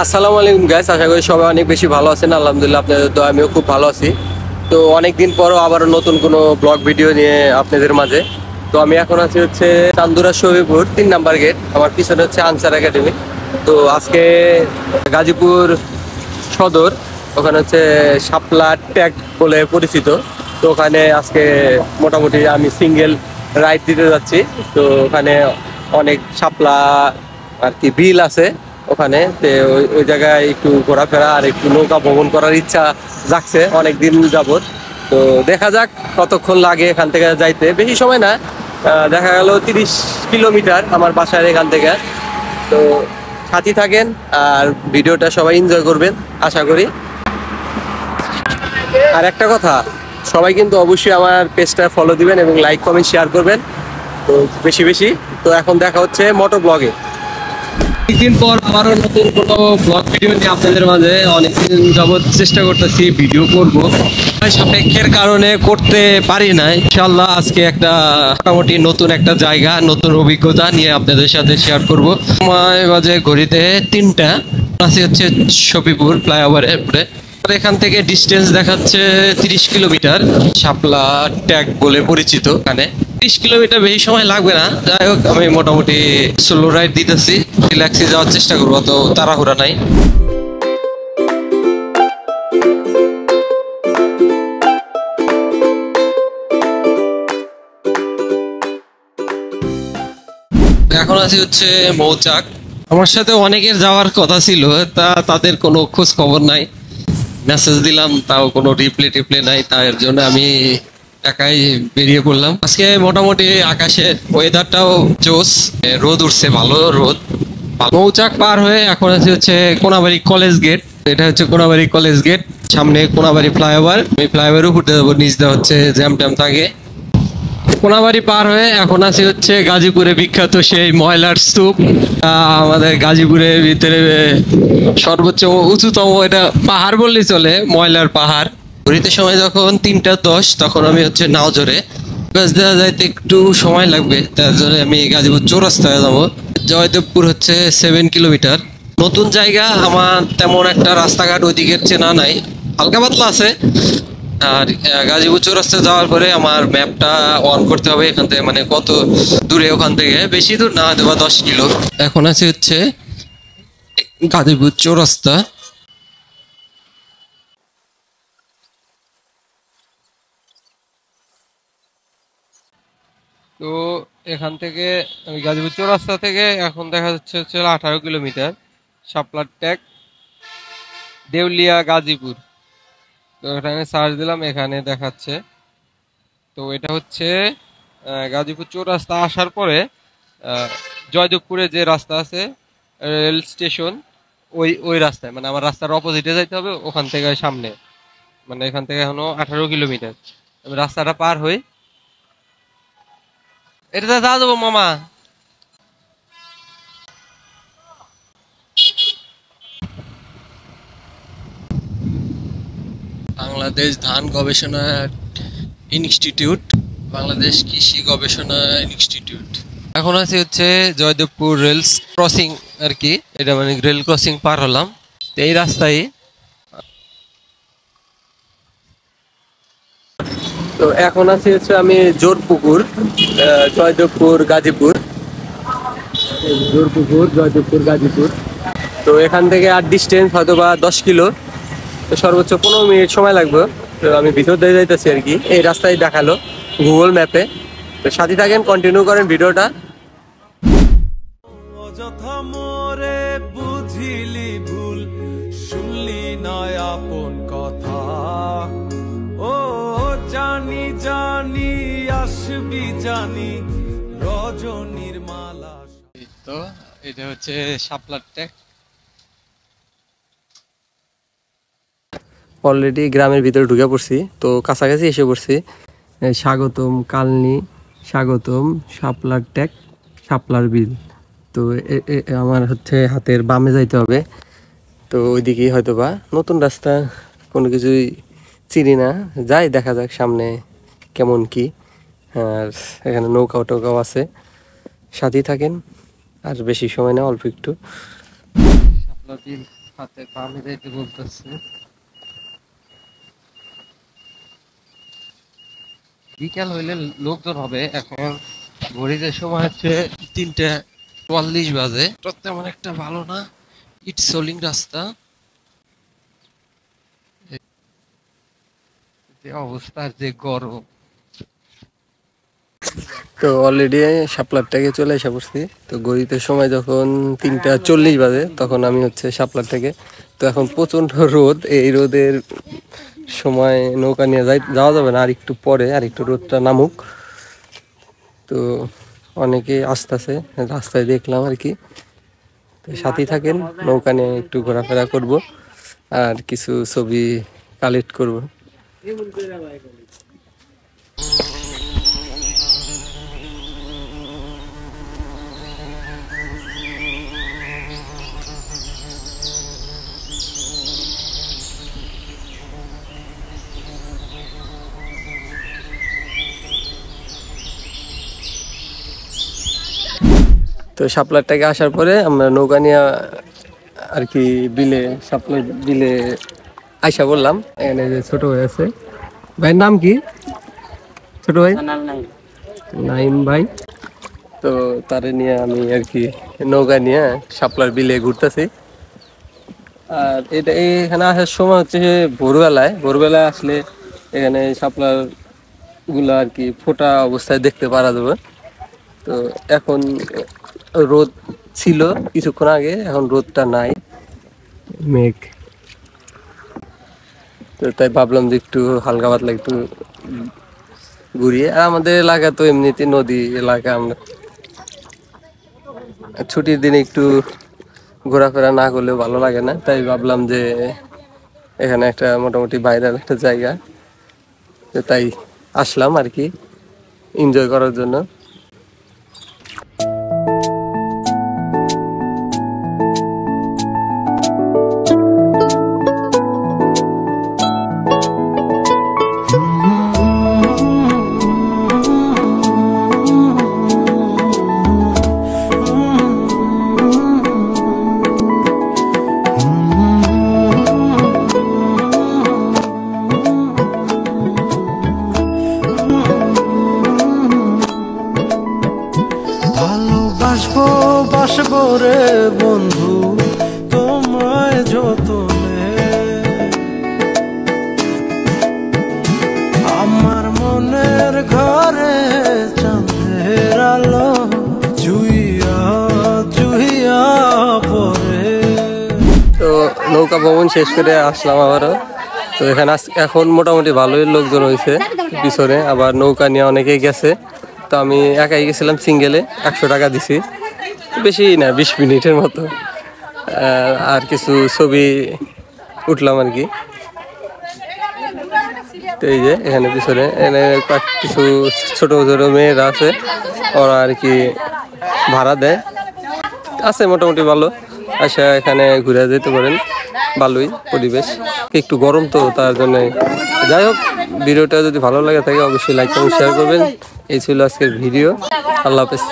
আসসালামু আলাইকুম গাইস, আশা করি সবাই অনেক বেশি ভালো আছেন। আলহামদুলিল্লাহ, আপনাদের তো আমিও খুব ভালো আছি। তো অনেকদিন পরও আবারও নতুন কোনো ব্লগ ভিডিও নিয়ে আপনাদের মাঝে। তো আমি এখন আছি হচ্ছে চান্দুরা শরীফপুর 3 নাম্বার গেট, আমার পিছনে হচ্ছে আনসার একাডেমি। তো আজকে গাজীপুর সদর, ওখানে হচ্ছে শাপলা ট্যাগ বলে পরিচিত। তো ওখানে আজকে মোটামুটি আমি সিঙ্গেল রাইড দিতে যাচ্ছি। তো ওখানে অনেক শাপলা আর কি বিল আছে ওখানে, তো ওই জায়গায় একটু ঘোরাফেরা আর একটু নৌকা ভ্রমণ করার ইচ্ছা জাগছে অনেক দিন যাবত। তো দেখা যাক কতক্ষণ লাগে এখান থেকে যাইতে, বেশি সময় না। দেখা গেল 30 কিলোমিটার আমার বাসার এখান থেকে। তো সাথী থাকেন আর ভিডিওটা সবাই এনজয় করবেন আশা করি। আর একটা কথা, সবাই কিন্তু অবশ্যই আমার পেজটা ফলো দিবেন এবং লাইক কমেন্ট শেয়ার করবেন তো বেশি বেশি। তো এখন দেখা হচ্ছে মোটর ব্লগে। অনেকদিন পর আবারও নতুন কোনো ব্লগ ভিডিও নিয়ে আপনাদের মাঝে অনেকদিন যাবৎ চেষ্টা করতেছি ভিডিও করব, সাপেক্ষের কারণে করতে পারি না। ইনশাল্লাহ আজকে একটা মোটামুটি নতুন একটা জায়গা, নতুন অভিজ্ঞতা নিয়ে আপনাদের সাথে শেয়ার করব। সময় বাজে ঘড়িতে 3টা, আছে হচ্ছে শফিপুর ফ্লাইওভারের উপরে। এখান থেকে ডিস্টেন্স দেখাচ্ছে 30 কিলোমিটার, শাপলা ট্যাগ বলে পরিচিত। এখানে 30 কিলোমিটার বেশি সময় লাগবে না। যাই হোক, আমি মোটামুটি সোলো রাইড দিতেছি, রিল্যাক্সে যাওয়ার চেষ্টা করবো, তো তাড়াহুড়া নাই। এখন আছি হচ্ছে মৌচাক। আমার সাথে অনেকের যাওয়ার কথা ছিল, তাদের কোনো খোঁজ খবর নাই। মেসেজ দিলাম, তাও কোনো রিপ্লে নাই। তার জন্য আমি একাই বেরিয়ে পড়লাম। আজকে মোটামুটি আকাশের ওয়েদারটাও জোস, রোদ উঠছে, ভালো রোদ। মৌচাক পার হয়ে এখন আছে হচ্ছে কোনাবাড়ি কলেজ গেট। এটা হচ্ছে কোনাবাড়ি কলেজ গেট, সামনে কোনাবাড়ি ফ্লাইওভার। আমি ফ্লাইওভার উপর যাবো, নিচ দিয়ে হচ্ছে জ্যাম ট্যাম থাকে। কোনাবাড়ি পার হয়ে এখন আছে হচ্ছে গাজীপুরে বিখ্যাত সেই ময়লার স্তূপ। আমাদের গাজীপুরের ভিতরে সর্বোচ্চ উঁচুতম, এটা পাহাড় বললেই চলে, ময়লার পাহাড়। ঘুরিতে সময় যখন 3টা 10, তখন আমি হচ্ছে নাও জোরে দেওয়া যাইতে একটু সময় লাগবে, তার জন্য আমি গাজীপুর চৌরাস্তায় যাবো। জয়দেবপুর হচ্ছে 7 কিলোমিটার। নতুন জায়গা, আমার তেমন একটা রাস্তাঘাট ওইদিকের চেনা নাই, হালকা পাতলা আছে। আর গাজীপুর চৌরাস্তা যাওয়ার পরে আমার ম্যাপটা অন করতে হবে এখান থেকে, মানে কত দূরে ওখান থেকে, বেশি দূর না হয়তো বা 10 কিলো। এখন আছে হচ্ছে গাজীপুর চৌরাস্তা। তো এখান থেকে আমি গাজীপুর চৌরাস্তা থেকে এখন দেখা যাচ্ছে হচ্ছে 18 কিলোমিটার, শাপলার ট্যাগ, দেউলিয়া, গাজীপুর। তো এখানে সার্চ দিলাম, এখানে দেখাচ্ছে। তো এটা হচ্ছে গাজীপুর চৌরাস্তা আসার পরে জয়দেবপুরে যে রাস্তা আছে, রেল স্টেশন, ওই রাস্তায়, মানে আমার রাস্তার অপোজিটে যাইতে হবে। ওখান থেকে সামনে, মানে এখান থেকে এখনো 18 কিলোমিটার। আমি রাস্তাটা পার হই, এটা যা যাবো মামা। বাংলাদেশ ধান গবেষণা ইনস্টিটিউট, বাংলাদেশ কৃষি গবেষণা ইনস্টিটিউট। এখন আছে হচ্ছে জয়দেবপুর রেল ক্রসিং আর কি, এটা মানে রেল ক্রসিং পার হলাম এই রাস্তায়। তো এখন আছি হচ্ছে আমি জোরপুকুর, জয়দেবপুর গাজীপুর, জোরপুকুর জয়দেবপুর গাজীপুর। তো এখান থেকে আর ডিস্টেন্স হয়তো বা 10 কিলো, তো সর্বোচ্চ 15 মিনিট সময় লাগবে। তো আমি ভিতর দিয়ে যাইতেছি আর কি, এই রাস্তায় দেখালো গুগল ম্যাপে। তো সাথে থাকেন, কন্টিনিউ করেন ভিডিওটা। অযথা মোরে বুঝিলি ভুল, শুনলি নয় আপন কথা। ও জানি জানি আসবি জানি, রজনীর মালা। তো এটা হচ্ছে শাপলার ট্যাগ। অলরেডি গ্রামের ভিতরে ঢুকে পড়ছি, তো কাছাকাছি এসে পড়ছি। স্বাগতম কালনি, স্বাগতম শাপলার ট্যাগ, শাপলার বিল। তো আমার হচ্ছে হাতের বামে যাইতে হবে। তো ওইদিকেই হয়তো বা নতুন রাস্তা, কোনো কিছুই চিনি না, যাই দেখা যাক সামনে কেমন কি। আর এখানে নৌকাও টৌকাও আছে, সাথেই থাকেন। আর বেশি সময় না, অল্প একটু। শাপলা বিল। হাতে পা মিলাইতে বলতেছে। বিকাল হইলে লোকজন হবে। এখন ঘড়িতে সময় হচ্ছে 3:44 বাজে। তেমন একটা ভালো না, ইট সোলিং রাস্তা। অবস্থার যে গরম। তো অলরেডি শাপলার থেকে চলে এসে পড়ছি। তো ঘড়িতে সময় যখন 3:40 বাজে তখন আমি হচ্ছে শাপলার থেকে। তো এখন প্রচন্ড রোদ, এই রোদের সময় নৌকা নিয়ে যাওয়া যাবে না, আর একটু পরে আর একটু রোদটা নামুক। তো অনেকে আসতেছে, রাস্তায় দেখলাম আর কি। তো সাথেই থাকেন, নৌকা নিয়ে একটু ঘোরাফেরা করব আর কিছু ছবি কালেক্ট করব। তো শাপলার থেকে আসার পরে আমরা নৌকা নিয়ে আর কি বিলে, শাপলার বিলে আইসা বললাম। এখানে যে ছোট ভাই আছে, ভাইয়ের নাম কি? ছোট ভাই নাইম ভাই। তো তারে নিয়ে আমি আর কি নৌকা নিয়ে শাপলার বিলে ঘুরতেছি। আর এটা এখানে আসার সময় হচ্ছে ভোরবেলায় আসলে এখানে শাপলার গুলা আর কি ফোটা অবস্থায় দেখতে পারা যাবে। তো এখন রোদ ছিল কিছুক্ষণ আগে, এখন রোদটা নাই, মেঘ। তো তাই ভাবলাম যে একটু হালকা পাতলা একটু ঘুরিয়ে। আর আমাদের এলাকা তো এমনিতে নদী এলাকা, আমরা ছুটির দিনে একটু ঘোরাফেরা না করলেও ভালো লাগে না। তাই ভাবলাম যে এখানে একটা মোটামুটি ভাইরাল একটা জায়গা, তাই আসলাম আর কি এনজয় করার জন্য। বাসবো রে বন্ধু তোমায় যতনে, আমার মনের ঘরে চাঁদের আলো জুইয়া জুইয়া পড়ে। তো নৌকা ভ্রমণ শেষ করে আসলাম আবারও। তো এখানে এখন মোটামুটি ভালোই লোকজন হয়েছে পিছনে, আবার নৌকা নিয়ে অনেকেই গেছে। তো আমি একাই গেছিলাম সিঙ্গেলে, 100 টাকা দিছি, বেশি না 20 মিনিটের মতো। আর কিছু ছবি উঠলাম আর কি। তো এই যে এখানে পিছনে এখানে কিছু ছোট ছোট মেয়েরা আছে, ওরা আর কি ভাড়া দেয়, আছে মোটামুটি ভালো। আচ্ছা, এখানে ঘুরে যেতে পারেন, ভালোই পরিবেশ, একটু গরম তো তার জন্য। যাই হোক, ভিডিওটা যদি ভালো লাগে থাকে অবশ্যই লাইক কমেন্ট শেয়ার করবেন। এই ছিল আজকের ভিডিও। আল্লাহ হাফেজ।